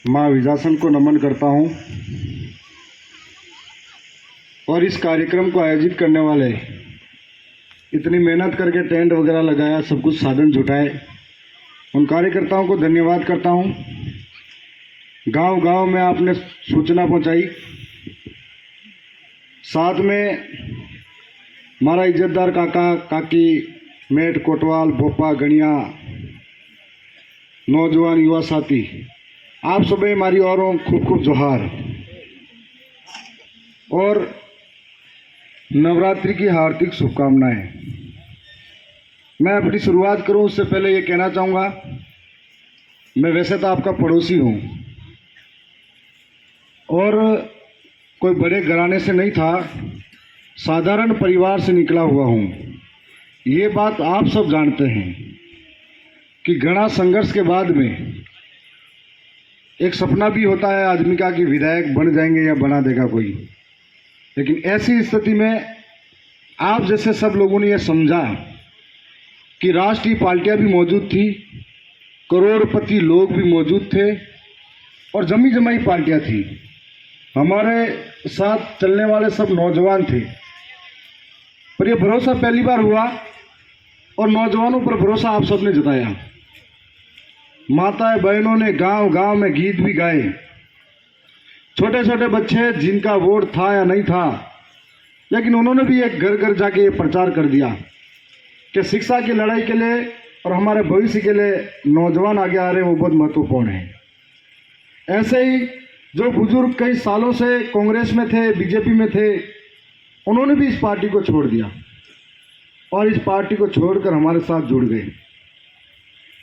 माँ विजासन को नमन करता हूँ और इस कार्यक्रम को आयोजित करने वाले इतनी मेहनत करके टेंट वगैरह लगाया, सब कुछ साधन जुटाए, उन कार्यकर्ताओं को धन्यवाद करता हूँ। गांव-गांव में आपने सूचना पहुंचाई, साथ में हमारा इज्जतदार काका काकी, मेट कोटवाल, भोपा, गणिया, नौजवान युवा साथी, आप सभी हमारी औरों खूब खूब जोहार और नवरात्रि की हार्दिक शुभकामनाएं। मैं अपनी शुरुआत करूं उससे पहले ये कहना चाहूँगा, मैं वैसे तो आपका पड़ोसी हूं और कोई बड़े घराने से नहीं था, साधारण परिवार से निकला हुआ हूं। ये बात आप सब जानते हैं कि घना संघर्ष के बाद में एक सपना भी होता है आदमी का कि विधायक बन जाएंगे या बना देगा कोई, लेकिन ऐसी स्थिति में आप जैसे सब लोगों ने यह समझा कि राष्ट्रीय पार्टियां भी मौजूद थी, करोड़पति लोग भी मौजूद थे और जमी जमाई पार्टियां थी। हमारे साथ चलने वाले सब नौजवान थे, पर यह भरोसा पहली बार हुआ और नौजवानों पर भरोसा आप सबने जताया। माताएं बहनों ने गांव गांव में गीत भी गाए, छोटे छोटे बच्चे जिनका वोट था या नहीं था, लेकिन उन्होंने भी एक घर घर जाके ये प्रचार कर दिया कि शिक्षा की लड़ाई के लिए और हमारे भविष्य के लिए नौजवान आगे आ रहे हैं, वो बहुत महत्वपूर्ण है। ऐसे ही जो बुजुर्ग कई सालों से कांग्रेस में थे, बीजेपी में थे, उन्होंने भी इस पार्टी को छोड़ दिया और इस पार्टी को छोड़कर हमारे साथ जुड़ गए।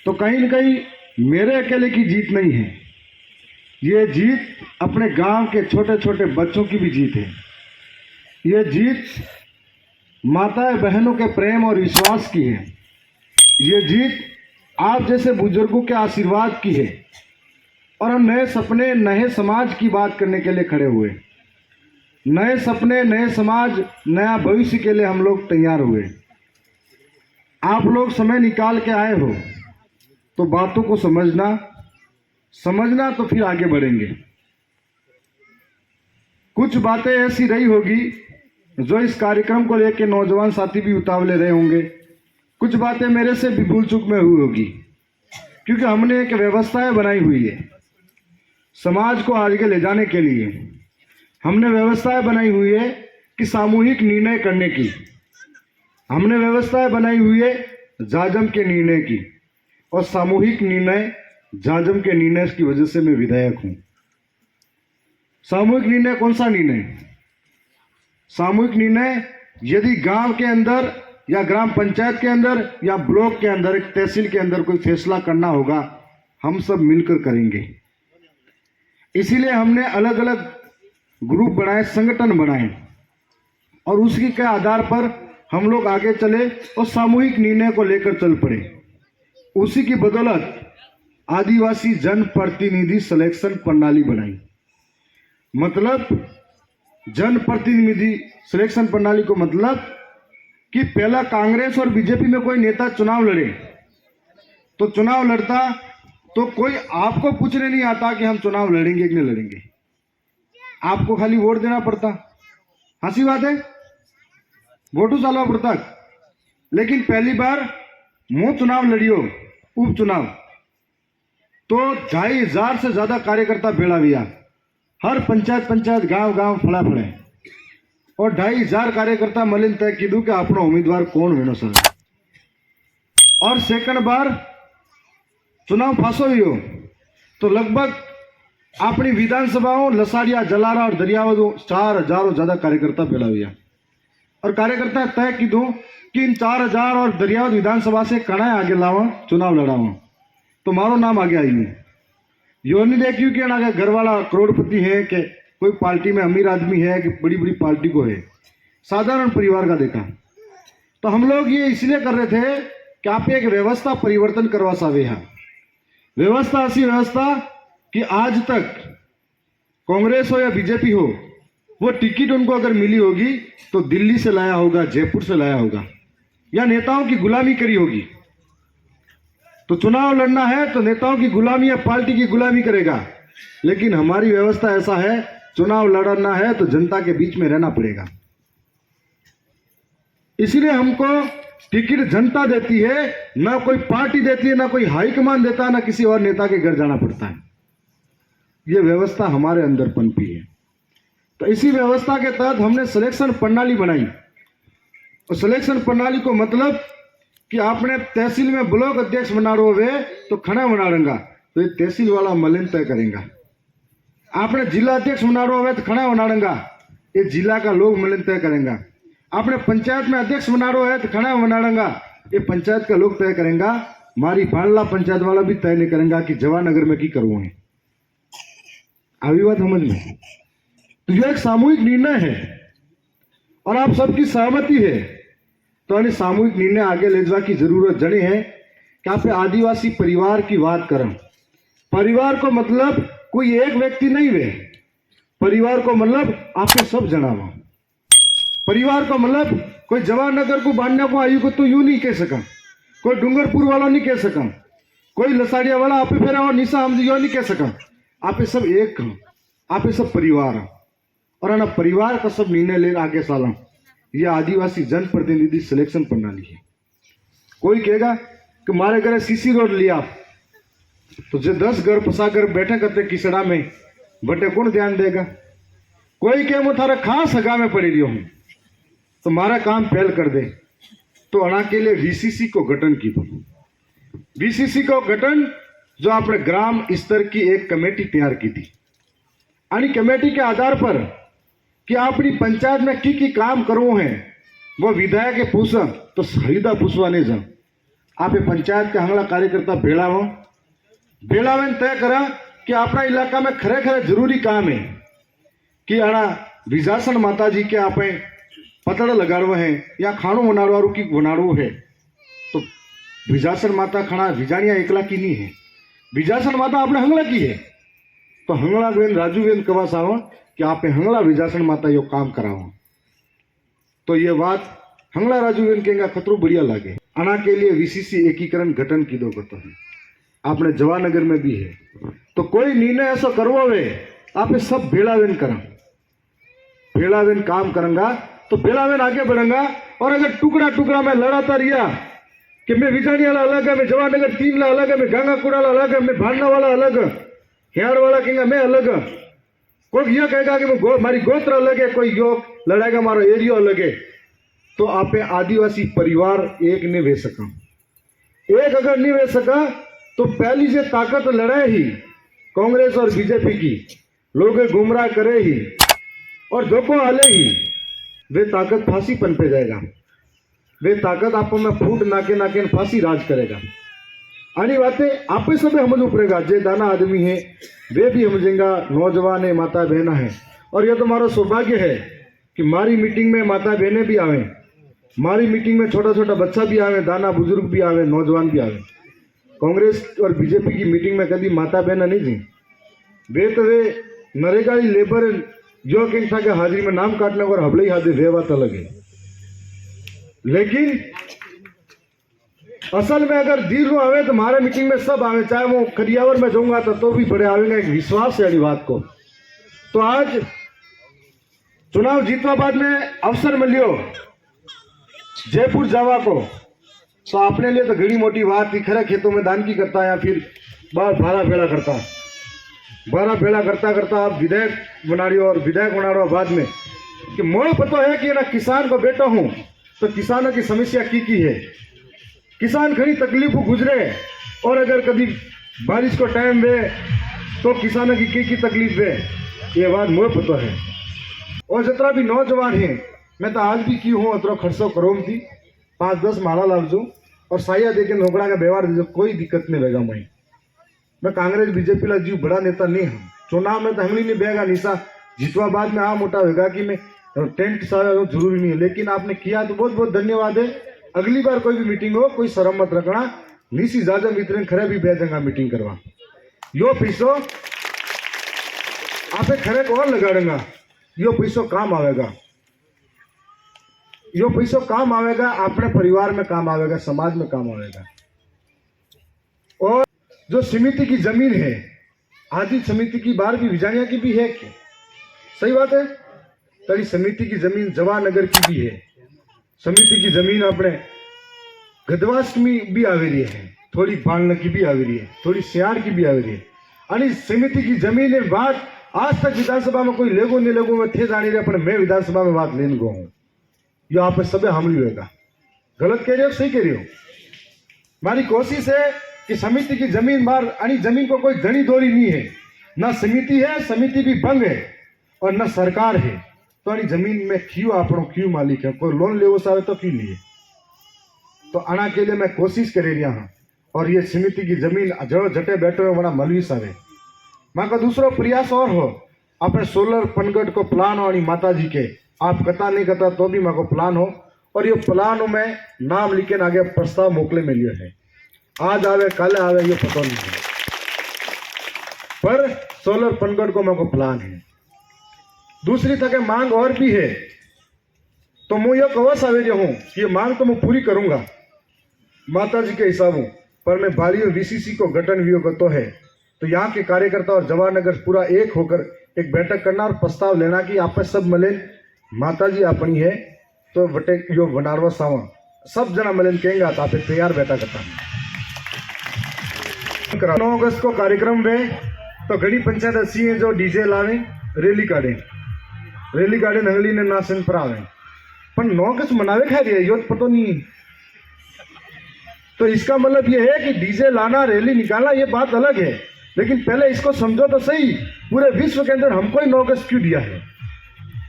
तो कहीं न कहीं मेरे अकेले की जीत नहीं है, ये जीत अपने गांव के छोटे छोटे बच्चों की भी जीत है। ये जीत माताएं बहनों के प्रेम और विश्वास की है। ये जीत आप जैसे बुजुर्गों के आशीर्वाद की है और हम नए सपने, नए समाज की बात करने के लिए खड़े हुए। नए सपने, नए समाज, नया भविष्य के लिए हम लोग तैयार हुए। आप लोग समय निकाल के आए हो तो बातों को समझना तो फिर आगे बढ़ेंगे। कुछ बातें ऐसी रही होगी जो इस कार्यक्रम को लेकर नौजवान साथी भी उतावले रहे होंगे, कुछ बातें मेरे से भी भूल चूक में हुई होगी, क्योंकि हमने एक व्यवस्थाएं बनाई हुई है समाज को आगे ले जाने के लिए। हमने व्यवस्थाएं बनाई हुई है कि सामूहिक निर्णय करने की, हमने व्यवस्थाएं बनाई हुई है जाजम के निर्णय की, और सामूहिक निर्णय जाजम के निर्णय की वजह से मैं विधायक हूं। सामूहिक निर्णय कौन सा निर्णय? सामूहिक निर्णय यदि गांव के अंदर या ग्राम पंचायत के अंदर या ब्लॉक के अंदर, एक तहसील के अंदर कोई फैसला करना होगा, हम सब मिलकर करेंगे। इसीलिए हमने अलग अलग ग्रुप बनाए, संगठन बनाए और उसी के आधार पर हम लोग आगे चले और सामूहिक निर्णय को लेकर चल पड़े। उसी की बदौलत आदिवासी जन प्रतिनिधि सिलेक्शन प्रणाली बनाई। मतलब जन प्रतिनिधि सिलेक्शन प्रणाली को मतलब कि पहला कांग्रेस और बीजेपी में कोई नेता चुनाव लड़े तो चुनाव लड़ता तो कोई आपको पूछने नहीं आता कि हम चुनाव लड़ेंगे कि नहीं लड़ेंगे, आपको खाली वोट देना पड़ता। हंसी बात है, वोटू चालवा पड़ता। लेकिन पहली बार मुंह चुनाव लड़ियो, उपचुनाव, तो 2500 से ज्यादा कार्यकर्ता भेड़ा हुआ, हर पंचायत गांव गांव फड़ा फड़े और 2500 कार्यकर्ता मलिन तय कीधु कि अपनो उम्मीदवार कौन वेनो सर। और सेकंड बार चुनाव फांसो हुई तो लगभग अपनी विधानसभाओं लसाड़िया, जलारा और दरियावदों 4000 ज्यादा कार्यकर्ता भेड़ा हुआ और कार्यकर्ता तय कीधु कि इन 4000 और दरियावद विधानसभा से कड़ा आगे लावा, चुनाव लड़ावा, तो मारो नाम आगे आई है। यो नहीं देखियो कि अगर घर वाला करोड़पति है कि कोई पार्टी में अमीर आदमी है कि बड़ी बड़ी पार्टी को है, साधारण परिवार का देखा। तो हम लोग ये इसलिए कर रहे थे कि आप एक व्यवस्था परिवर्तन करवा सावे। यहाँ व्यवस्था ऐसी व्यवस्था कि आज तक कांग्रेस हो या बीजेपी हो, वो टिकट उनको अगर मिली होगी तो दिल्ली से लाया होगा, जयपुर से लाया होगा या नेताओं की गुलामी करी होगी। तो चुनाव लड़ना है तो नेताओं की गुलामी या पार्टी की गुलामी करेगा, लेकिन हमारी व्यवस्था ऐसा है, चुनाव लड़ना है तो जनता के बीच में रहना पड़ेगा। इसलिए हमको टिकट जनता देती है, ना कोई पार्टी देती है, ना कोई हाईकमान देता है, ना किसी और नेता के घर जाना पड़ता है। ये व्यवस्था हमारे अंदर पनपी है। तो इसी व्यवस्था के तहत हमने सिलेक्शन प्रणाली बनाई। और सिलेक्शन प्रणाली को मतलब कि आपने तहसील में ब्लॉक अध्यक्ष बना रहे हुए तो खड़ा बना दूंगा, तो ये तहसील वाला मलिन तय करेगा। आपने जिला अध्यक्ष बना रहे हुए तो खड़ा बना दूंगा, ये जिला का लोग मलिन तय करेगा। आपने पंचायत में अध्यक्ष बना रहे है तो खड़ा बना दूंगा, ये पंचायत का लोग तय करेगा। मारी बांडला पंचायत वाला भी तय नहीं करेगा कि जवानगर में की करવું है। આવી વાત समझ में? तो यह एक सामूहिक निर्णय है और आप सबकी सहमति है। तो अने सामूहिक निर्णय आगे ले जाने की जरूरत जनी है कि आप आदिवासी परिवार की बात करें। परिवार को मतलब कोई एक व्यक्ति नहीं वे, परिवार को मतलब आपके सब जनावा। परिवार को मतलब कोई जवाहरनगर को बांधने को आयु को तो यूं नहीं कह सका, कोई डूंगरपुर वाला नहीं कह सका, कोई लसाड़िया वाला आप फेरा और निशा हम यो नहीं कह सका। आप सब एक हो, आप सब परिवार हो और है ना परिवार का सब निर्णय ले आगे साला। यह आदिवासी जनप्रतिनिधि सिलेक्शन प्रणाली है। कोई कहेगा कि मारे घरे सीसी रोड लिया तो जो 10 घर फंसा कर बैठे करते किसड़ा में बटे कौन ध्यान देगा। कोई कहे मैं थारा खास हगा में पड़ी रही हूं तो मारा काम पहल कर दे। तो अना के लिए वीसीसी को गठन की दो। वीसीसी को गठन जो आपने ग्राम स्तर की एक कमेटी तैयार की थी। आणि कमेटी के आधार पर कि अपनी पंचायत में की काम करवो है वो विधायक के पूछा तो सीधा पूछवा नहीं जा। आप पंचायत के हंगला कार्यकर्ता भेड़ावो भेड़ावे तय करा कि अपना इलाका में खरे खरे जरूरी काम है कि आना विजासन माता जी के आप पतड़ लगाड़व है या खाणो बनाड़वारू की बनाड़વું है। तो विजासन माता खाना विजाणिया एकला की नहीं है, विजासन माता आपने हंगला की है। तो हंगला बेन राजूबेन कवास आओ कि आप हंगला विजासन माता यो काम कराओ। तो ये बात हंगला राजूबेन कहेंगे खतरो बढ़िया लगे। आना के लिए वीसीसी एकीकरण गठन की दो करता है, आपने जवाहरनगर में भी है। तो कोई निर्णय ऐसा करवा वे आप सब भेड़ावेन करा, भेड़ावेन काम करेंगा तो भेड़ावेन आगे बढ़ेगा। और अगर टुकड़ा टुकड़ा में लड़ाता रिया कि मैं विजानिया अलग है, मैं जवाहरनगर 3 अलग है, मैं गंगाकुड़ा अलग है, मैं भांडना वाला अलग, हेड़ वाला कहेगा मैं अलग, कोई यह कहेगा कि मारी गोत्र अलग है, कोई यो लड़ाएगा मारो एरियो अलग है। तो आप आदिवासी परिवार एक नहीं वे सका। एक अगर नहीं वे सका तो पहली से ताकत लड़े ही कांग्रेस और बीजेपी की, लोग गुमराह करे ही और धोखो हले ही, वे ताकत फांसी पन पे जाएगा। वे ताकत आप में फूट नाके नाके फांसी राज करेगा। आनी बातें आप सब समझ पड़ेगा। जे दाना आदमी है वे भी समझेगा, नौजवान है, माता बहना है। और यह तो हमारा सौभाग्य है कि हमारी मीटिंग में माता बहनें भी आवे, हमारी मीटिंग में छोटा छोटा बच्चा भी आवे, दाना बुजुर्ग भी आवे, नौजवान भी आवे। कांग्रेस और बीजेपी की मीटिंग में कभी माता बहना नहीं थी। वे तो वे नरेगा लेबर जो कहीं था कि हाजिरी में नाम काटने और हबले ही हाजिर वे बात अलग है। लेकिन असल में अगर दिल में आवे तो हमारे मीटिंग में सब आवे, चाहे वो करियावर में जाऊंगा तो भी बड़े आवेंगे। एक विश्वास है बात को। तो आज चुनाव जीतवा बाद में अवसर मिलियो जयपुर जावा को, तो अपने लिए तो घड़ी मोटी बात थी। खरे खेतों में दान की करता या फिर बार भाड़ा भेड़ा करता, बारह भेड़ा करता करता आप विधायक बना रही हो। और विधायक बना रहे हो बाद में कि मोड़ पता है कि ना किसान को बेटा हूं तो किसानों की समस्या की है, किसान खड़ी तकलीफ गुजरे। और अगर कभी बारिश को टाइम वे तो किसानों की तकलीफ वे, ये बात मुझे पता है। और जितना भी नौजवान है, मैं तो आज भी की हूँ अतरो खर्चो करो थी 5-10 माला लावजो और साया देके नौकड़ा का व्यवहार दीजो, कोई दिक्कत नहीं रहेगा। मैं कांग्रेस बीजेपी ला जीव बड़ा नेता नहीं हूँ। चुनाव में तो हमली नहीं बेगा, निशा जीतवा बाद में आ मोटा होगा कि मैं टेंट सारा जरूरी नहीं है। लेकिन आपने किया तो बहुत बहुत धन्यवाद है। अगली बार कोई भी मीटिंग हो कोई शर्म मत रखना, निशी जाजा मित्र खरे भी बेचेंगा मीटिंग करवा। यो पैसो आप खरे को और लगाड़ेगा, यो पैसो काम आवेगा, यो पैसो काम आवेगा, अपने परिवार में काम आवेगा, समाज में काम आवेगा। और जो समिति की जमीन है आदि समिति की बार भी विजानिया की भी है क्या? सही बात है। तरी समिति की जमीन जवानगर की भी है, समिति की जमीन अपने गदवाष्टमी भी आवेरी है, थोड़ी बालन की भी आवेरी है, थोड़ी सियार की भी आवेरी है। आणि समिति की जमीन है बात आज तक विधानसभा में कोई लेगो नहीं लेगो में थे जानी रहे, पर मैं विधानसभा में बात लेने गो हूँ। ये आप सबे हमली होगा। गलत कह रहे हो सही कह रहे हो? हमारी कोशिश है कि समिति की जमीन बार आणि जमीन को कोई जड़ी दोरी नहीं है, ना समिति है, समिति भी भंग है और न सरकार है। तो अनी जमीन में क्यों आपनो क्यों मालिक है? कोई लोन ले सारे तो क्यों लिए? तो आना के लिए मैं कोशिश कर रहा हूँ। और ये समिति की जमीन जो जटे बैठे हो बड़ा मलवी सारे माँ का दूसरा प्रयास और हो अपने सोलर पनगढ़ को प्लान हो माता जी के आप कथा नहीं करता तो भी माँ को प्लान हो और ये प्लान में नाम लिखे आगे प्रस्ताव मोकले में लिया है। आज आवे काले आवे ये पता नहीं है, पर सोलर पनगढ़ को मेरे को प्लान है। दूसरी तक मांग और भी है, तो मैं ये कवच आवे हूँ कि ये मांग तो मैं पूरी करूंगा माता जी के हिसाबों, पर मैं बारी और बीसीसी को गठन वियोग तो है। तो यहाँ के कार्यकर्ता और जवाहरनगर पूरा एक होकर एक बैठक करना और प्रस्ताव लेना कि आप सब मिले माता जी अपनी है तो बटे यो बनारवा सावा सब जना मिलन कहेंगे तो आप तैयार बैठा करता। 9 अगस्त को कार्यक्रम में तो घड़ी पंचायत ऐसी है जो डीजे लावे रैली काढ़े नंगली ने नासन पर आवे, पर 9 अगस्त मनावे खा रही है यो पता नहीं। तो इसका मतलब ये है कि डीजे लाना रैली निकालना ये बात अलग है, लेकिन पहले इसको समझो तो सही, पूरे विश्व के अंदर हमको ही 9 अगस्त क्यों दिया है,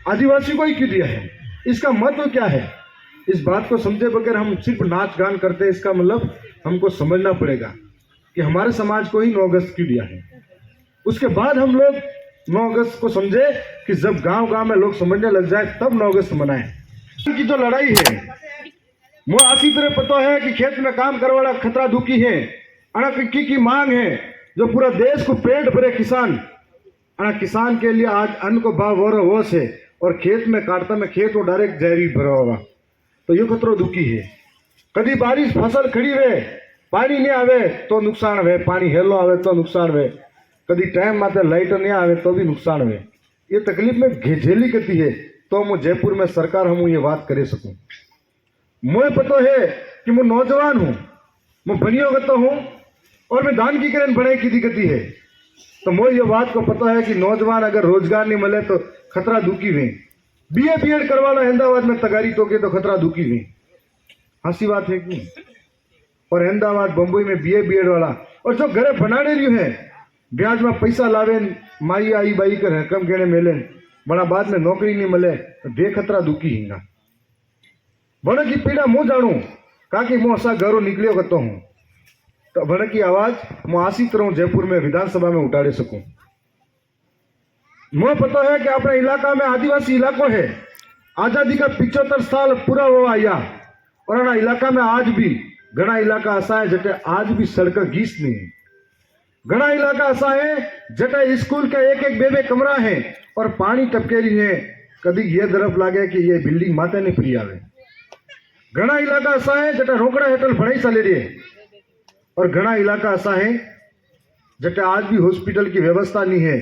आदिवासी को ही क्यों दिया है, इसका महत्व क्या है? इस बात को समझे बगैर हम सिर्फ नाच गान करते हैं, इसका मतलब हमको समझना पड़ेगा कि हमारे समाज को ही 9 अगस्त क्यों दिया है। उसके बाद हम लोग 9 अगस्त को समझे कि जब गांव गांव में लोग समझने लग जाए तब 9 अगस्त मनाए। की जो लड़ाई है वो आसी तरह पता है कि खेत में काम करने वाला खतरा दुखी है, अना की मांग है जो पूरा देश को पेट भरे किसान, अना किसान के लिए आज अन्न को भाव हो रहा है और खेत में काटता में खेत को डायरेक्ट जहरी भरा होगा, तो ये खतरो दुखी है। कभी बारिश फसल खड़ी हुए पानी नहीं आवे तो नुकसान हुए, पानी हेलो आवे तो नुकसान हुए, कभी टाइम माते लाइट नहीं आवे तो भी नुकसान हुए। ये तकलीफ में झेली करती है, तो मैं जयपुर में सरकार हम ये बात करे सकूं। मुझे पता है कि मैं नौजवान हूँ, मैं बनियो करता हूँ और मैं दान की करें बड़े की दिक्कती है, तो मुझे ये बात को पता है कि नौजवान अगर रोजगार नहीं मिले तो खतरा दुखी हुई। बीए बीएड करवाना अहमदाबाद में तगारी तो के तो खतरा दुखी हुई, हंसी बात है कि। और अहमदाबाद बम्बई में बीए बीएड वाला और जो घरे बनाने रही है ब्याज में पैसा लावे माई आई बाई कर रकम कहने मिले बड़ा बाद में नौकरी नहीं मिले तो बे खतरा दुखी हिंगा। बड़ की पीड़ा मुँह जानू काकि मुँह असा घरों निकलियो करता हूँ, तो बड़ की आवाज मैं आसी तरह जयपुर में विधानसभा में उठाड़े सकूं। मुझे पता है कि अपने इलाका में आदिवासी इलाकों है, आजादी का 75 साल पूरा हुआ आया और अना इलाका में आज भी घना इलाका ऐसा है जटे आज भी सड़क गीस नहीं है, घना इलाका ऐसा है जटे स्कूल के एक एक बे कमरा है और पानी टपके रही है, कभी ये तरफ लागे कि ये बिल्डिंग माते नहीं फ्री आवे। घना इलाका ऐसा है जटे रोकड़ा हेठल पढ़ाई चली रही है और घना इलाका ऐसा है जटे आज भी हॉस्पिटल की व्यवस्था नहीं है,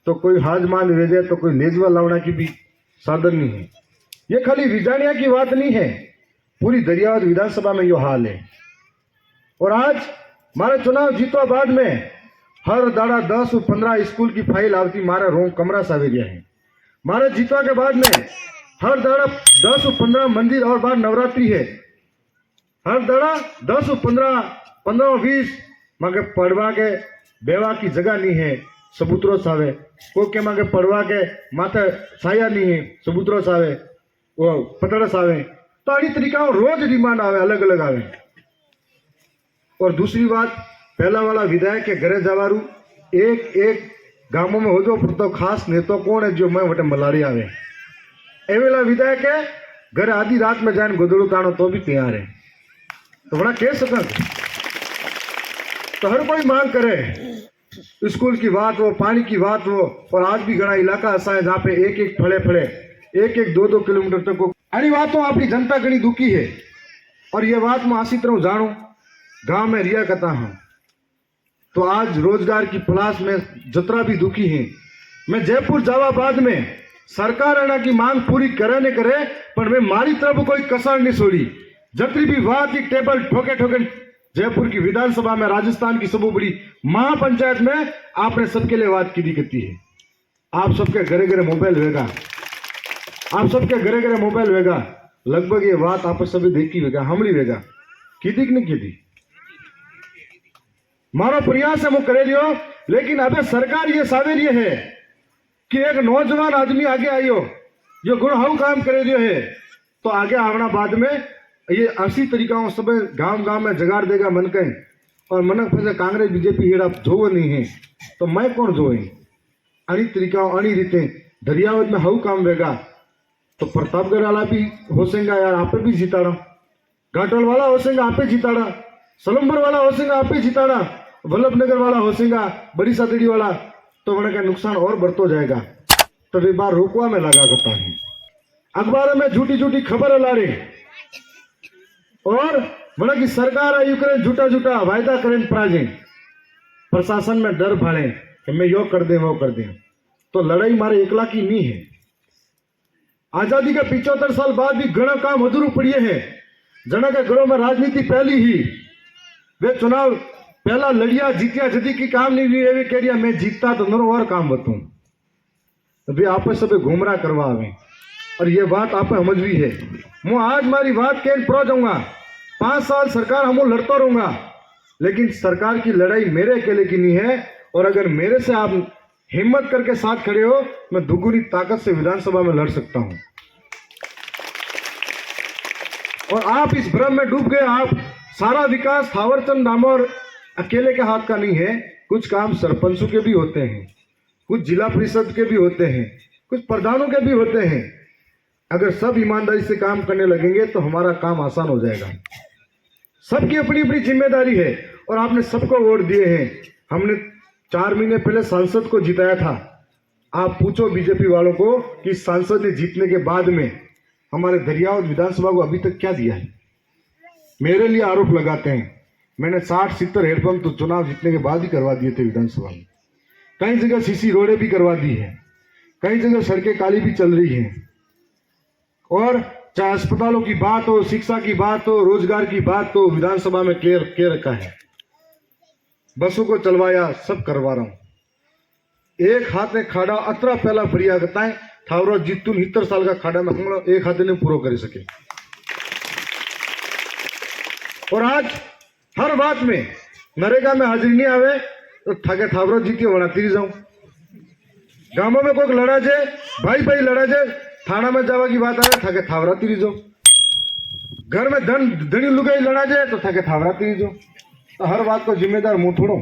तो कोई हाजमान भेजे तो कोई लेजवा लावना की भी साधन नहीं है। ये खाली विजानिया की बात नहीं है, पूरी दरियावद विधानसभा में यो हाल है। और आज मारे चुनाव जीतवा बाद में हर दाड़ा 10-15 स्कूल की फाइल आवती मारे रूम कमरा सावेरिया है। मारे जीतवा के बाद में हर दाड़ा 10-15 मंदिर और बार नवरात्रि है, हर दाड़ा 10-15-20 मांगे पढ़वा के बेवा की जगह नहीं है, सबूतरो सावे को के मांगे पढ़वा के माथे साया नहीं है, सबूतरो सावे वो पतड़ सावे, तो अड़ी तरीका रोज डिमांड आवे अलग अलग आवे। और दूसरी बात पहला वाला विधायक के घरे जवारू एक एक गांवों में हो जो तो खास नेता कौन है जो मैं वटे मलाड़ी आवे, एवेला विधायक है घर आधी रात में जान गोदड़ू तानो तो भी तैयार है, तो बड़ा कह सका। तो हर कोई मांग करे, स्कूल की बात हो, पानी की बात हो, और आज भी घना इलाका ऐसा है जहाँ पे एक एक फले फले एक एक 2-2 किलोमीटर तक को अड़ी बातों अपनी जनता घनी दुखी है। और ये बात मैं आसी तरह जानू गांव में रिया करता हूँ, तो आज रोजगार की तलाश में जतरा भी दुखी हैं। मैं जयपुर जावा बाद में सरकार एना की मांग पूरी करे न करे, पर मैं मारी तरफ कोई कसर नहीं छोड़ी। जतरी भी बात की टेबल ठोके ठोके जयपुर की विधानसभा में, राजस्थान की सबसे बड़ी महापंचायत में आपने सबके लिए बात की दी करती है। आप सबके घरे घरे मोबाइल होगा, आप सबके घरे घरे मोबाइल होगा, लगभग ये बात आप सभी देखी होगा, हमली होगा की दी कि नहीं की दी। मारो प्रयास है वो करे लियो, लेकिन अबे सरकार ये सावेर ये है कि एक नौजवान आदमी आगे आयो जो गुणहाऊ काम करे दियो है, तो आगे आवना बाद में ये 80 तरीका सब गांव गांव में जगाड़ देगा मन कहीं, और मनक फसे कांग्रेस बीजेपी हेड़ा जो नहीं है तो मैं कौन जो है। अणी तरीका अणी रीते दरियावत में हाउ काम वेगा, तो प्रतापगढ़ वाला भी होसेगा यार आपे भी जीताड़ा, घाटल वाला होसेगा आपे जीताड़ा, सलम्बर वाला होसेगा आपे जीताड़ा, वल्लभनगर वाला होसेगा, बड़ी सातड़ी वाला, तो मैंने का नुकसान और बढ़तो जाएगा। तो वे बार रोकवा में लगा करता है, अखबार में झूठी झूठी खबर ला रहे, और मैंने की सरकार यूक्रेन झूठा झूठा वायदा करें प्राजे, प्रशासन में डर भाड़े कि मैं यो कर दे वो कर दे। तो लड़ाई मारे एकला की नहीं है। आजादी के 75 साल बाद भी घना काम अधूरू पड़िए है। जना के घरों में राजनीति पहली ही, वे चुनाव पहला लड़िया जीतिया जदी की काम नहीं हुई है, कह दिया मैं जीतता तो नरो और काम बतूं, वे आप सब घूमरा करवा आवे, और ये बात आप समझ भी है। मैं आज मारी बात कह प्रो जाऊंगा, 5 साल सरकार हम लड़ता रहूंगा, लेकिन सरकार की लड़ाई मेरे अकेले की नहीं है, और अगर मेरे से आप हिम्मत करके साथ खड़े हो, मैं दुगुनी ताकत से विधानसभा में लड़ सकता हूं। और आप इस भ्रम में डूब गए, आप सारा विकास थावरचंद डामोर अकेले के हाथ का नहीं है, कुछ काम सरपंचों के भी होते हैं, कुछ जिला परिषद के भी होते हैं, कुछ प्रधानों के भी होते हैं। अगर सब ईमानदारी से काम करने लगेंगे तो हमारा काम आसान हो जाएगा। सबकी अपनी अपनी जिम्मेदारी है, और आपने सबको वोट दिए हैं। हमने 4 महीने पहले सांसद को जिताया था। आप पूछो बीजेपी वालों को कि सांसद ने जीतने के बाद में हमारे दरियावत विधानसभा को अभी तक क्या दिया है। मेरे लिए आरोप लगाते हैं, मैंने 60-70 हेडपंप तो चुनाव जीतने के बाद ही करवा दिए थे विधानसभा में। कई जगह सीसी रोडें भी करवा दी है, कई जगह सड़कें काली भी चल रही हैं, और चाहे अस्पतालों की बात हो, शिक्षा की बात हो, रोजगार की बात हो, विधानसभा में क्लियर रखा है। बसों को चलवाया, सब करवा रहा हूं। एक हाथ ने खाड़ा अतरा पहला बढ़िया बताए थावरो जीतू 70 साल का खाड़ा में हम एक हाथ ने पूरा कर सके। और आज हर बात में नरेगा में हाजिरी नहीं आवे तो थाके थावरो जीती बनाती जाऊं। गांवों में कोई लड़ा जाए, भाई भाई लड़ा जाए, थाना में जावा की बात आए थाके थावराती रही जाओ। घर में धनी लुगाई लड़ा जाए तो थाके थावराती रही जाओ। तो हर बात को जिम्मेदार मुंह थोड़ो।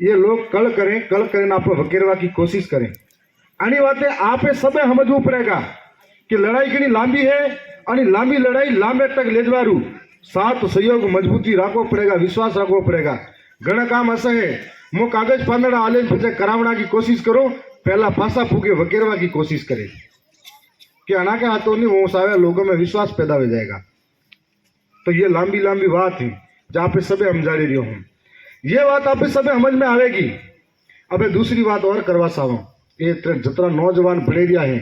ये लोग कल करें आप वकेरवा की कोशिश करें। आनी बातें आप सबे समझवू पड़ेगा कि लड़ाई घनी लांबी है, और लांबी लड़ाई लांबे तक ले जवारू साथ सहयोग मजबूती रखो पड़ेगा, विश्वास रखो पड़ेगा। घना काम ऐसा है मो कागज पांदड़ा आले पीछे करावना की कोशिश करो, पहला फांसा फूके वकेरवा की कोशिश करे कि अना के हाथों नहीं वो सावे लोगों में विश्वास पैदा हो जाएगा। तो ये लांबी लांबी बात है जहाँ पे सबे हम जा रही हूँ, ये बात आप सबे समझ में आवेगी। अब दूसरी बात और करवा सावा, ये जितना नौजवान बड़ेरिया है,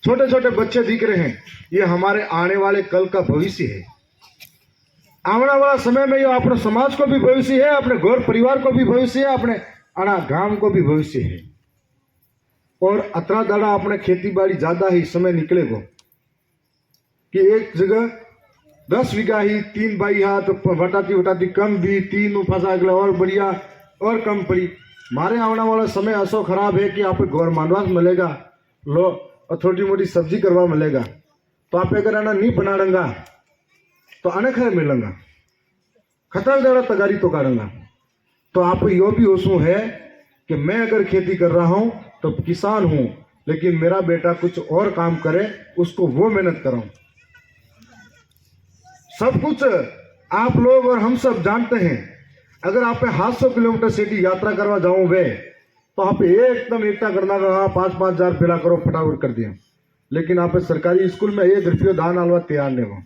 छोटे छोटे बच्चे दिख रहे हैं, ये हमारे आने वाले कल का भविष्य है। आने वाला समय में ये अपने समाज को भी भविष्य है, अपने घर परिवार को भी भविष्य है, अपने आना गांव को भी भविष्य है। और अतरा दाड़ा अपने खेती बाड़ी ज्यादा ही समय निकलेगा कि एक जगह 10 बीघा ही 3 बाई हाथ वटाती वटाती कम भी 3 फंसा अगला और बढ़िया और कम पड़ी। मारे आने वाला समय ऐसा खराब है कि आप गौर मानवास मिलेगा, लो और थोड़ी मोटी सब्जी करवा मिलेगा, तो आप अगर आना नहीं बना रंगा तो आने खैर मिलेगा, खतर जरा तगारी तो काटूंगा। तो आप यो भी होशू है कि मैं अगर खेती कर रहा हूं तो किसान हूं, लेकिन मेरा बेटा कुछ और काम करे, उसको वो मेहनत कराऊं। सब कुछ आप लोग और हम सब जानते हैं। अगर आप 800 किलोमीटर सिटी यात्रा करवा जाऊं वे, तो आप एकदम एकता करना का 5-5 हजार पेला करो फटाफट कर दिया, लेकिन आप सरकारी स्कूल में 1 रुपये दान आलवा तैयार नहीं हो।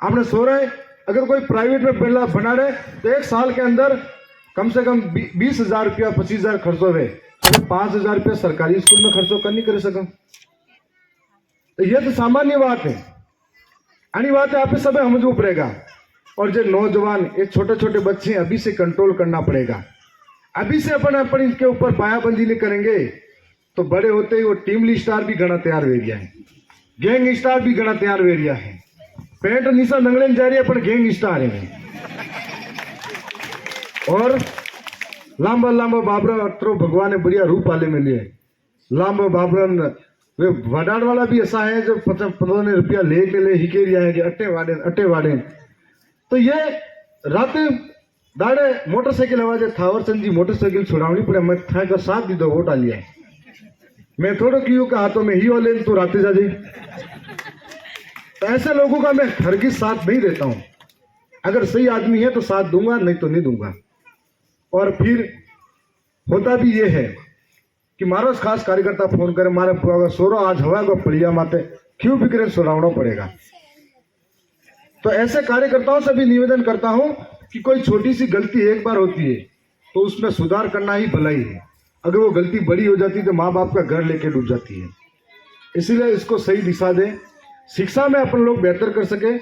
आपने सो रहे अगर कोई प्राइवेट में पहला बना रहे तो 1 साल के अंदर कम से कम 20,000 रुपया 25,000 खर्चो हुए, अगर 5,000 रुपया सरकारी स्कूल में खर्चो कर नहीं कर सका। तो यह तो सामान्य बात है, आनी बात है आप सब समझना पड़ेगा। और जो नौजवान ये छोटे छोटे बच्चे अभी से कंट्रोल करना पड़ेगा, अभी से अपन इनके ऊपर पायाबंदी नहीं करेंगे तो बड़े होते ही वो टीम स्टार भी गणा तैयार हो गया है, गैंग स्टार भी गणा तैयार हो गया है। पेंट निशा नंगले जा रही है पर गैंग स्टार है। और लांबा लांबा बाबरा अत्रो भगवान ने बढ़िया रूप आले में लिए लांबा बाबरन वे वडाड़ वाला भी ऐसा है जो 15 रुपया ले हिकेरिया है कि अट्टे वाड़े। तो ये रात दाड़े मोटरसाइकिल आवाज थावरचंद जी मोटरसाइकिल छुड़ावनी पड़े, मैं था का साथ दी दो वोट आ लिया है, मैं थोड़ा क्यों का हाथों में ही वाले तो राते जा जी। तो ऐसे लोगों का मैं हरगिज साथ नहीं देता हूं, अगर सही आदमी है तो साथ दूंगा, नहीं तो नहीं दूंगा। और फिर होता भी ये है कि मारो खास कार्यकर्ता फोन करे मारे सोरो आज हवा को पड़िया माते क्यों भी करे सुनावना पड़ेगा। तो ऐसे कार्यकर्ताओं से भी निवेदन करता हूं कि कोई छोटी सी गलती एक बार होती है तो उसमें सुधार करना ही भलाई है, अगर वो गलती बड़ी हो जाती है तो माँ बाप का घर लेके डूब जाती है। इसीलिए इसको सही दिशा दें, शिक्षा में अपन लोग बेहतर कर सके।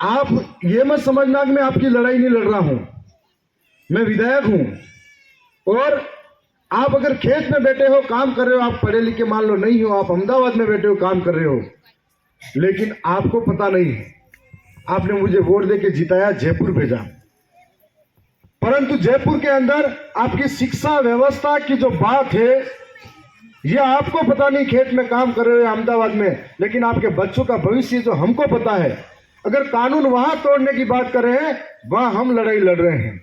आप ये मत समझना कि मैं आपकी लड़ाई नहीं लड़ रहा हूं, मैं विधायक हूं। और आप अगर खेत में बैठे हो काम कर रहे हो, आप पढ़े लिखे मान लो नहीं हो, आप अहमदाबाद में बैठे हो काम कर रहे हो, लेकिन आपको पता नहीं है आपने मुझे वोट देके जिताया, जयपुर भेजा, परंतु जयपुर के अंदर आपकी शिक्षा व्यवस्था की जो बात है ये आपको पता नहीं, खेत में काम कर रहे हो अहमदाबाद में, लेकिन आपके बच्चों का भविष्य जो हमको पता है। अगर कानून वहां तोड़ने की बात कर रहे हैं वहां हम लड़ाई लड़ रहे हैं,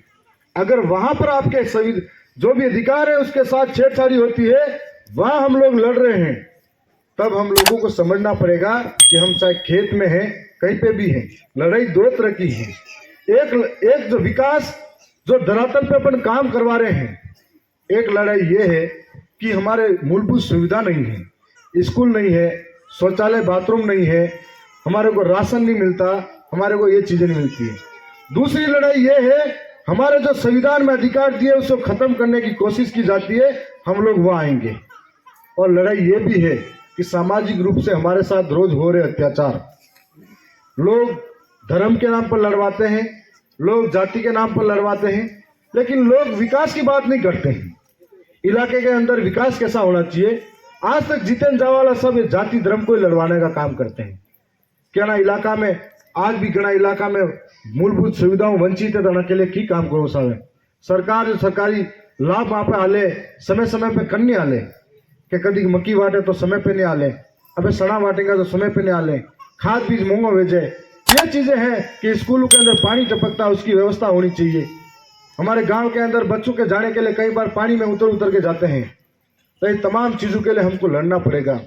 अगर वहां पर आपके सभी जो भी अधिकार है उसके साथ छेड़छाड़ी होती है वहां हम लोग लड़ रहे हैं, तब हम लोगों को समझना पड़ेगा कि हम चाहे खेत में हैं कहीं पे भी हैं, लड़ाई दो तरह की है। एक जो विकास जो धरातल पे अपन काम करवा रहे हैं, एक लड़ाई ये है कि हमारे मूलभूत सुविधा नहीं है, स्कूल नहीं है, शौचालय बाथरूम नहीं है, हमारे को राशन नहीं मिलता, हमारे को ये चीजें नहीं मिलती है। दूसरी लड़ाई ये है हमारे जो संविधान में अधिकार दिए उसको खत्म करने की कोशिश की जाती है, हम लोग वहां आएंगे। और लड़ाई ये भी है कि सामाजिक रूप से हमारे साथ रोज हो रहे अत्याचार, लोग धर्म के नाम पर लड़वाते हैं, लोग जाति के नाम पर लड़वाते हैं, लेकिन लोग विकास की बात नहीं करते हैं। इलाके के अंदर विकास कैसा होना चाहिए, आज तक जितेंद्र जावाला सब जाति धर्म को लड़वाने का काम करते हैं। क्या ना इलाका में आज भी घना इलाका में मूलभूत सुविधाओं वंचित है, तो के लिए की काम करो साहब। सरकार जो सरकारी लाभ वहां पे आले समय समय पे करने आले, कि कभी मक्की वाटे तो समय पे नहीं आले, अबे सड़ा वाटेगा तो समय पे नहीं आले, खाद बीज महंगो भेजे, ये चीजें हैं कि स्कूलों के अंदर पानी टपकता है उसकी व्यवस्था होनी चाहिए। हमारे गांव के अंदर बच्चों के जाने के लिए कई बार पानी में उतर उतर के जाते हैं, तो ये तमाम चीजों के लिए हमको लड़ना पड़ेगा।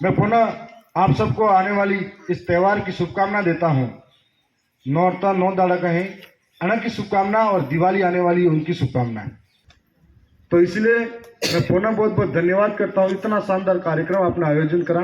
मैं पुनः आप सबको आने वाली इस त्यौहार की शुभकामना देता हूँ। नौरता 9 दाड़ा कहें अना की शुभकामना और दिवाली आने वाली उनकी शुभकामनाएं। तो इसलिए मैं पुनः बहुत बहुत धन्यवाद करता हूँ, इतना शानदार कार्यक्रम आपने आयोजन करा।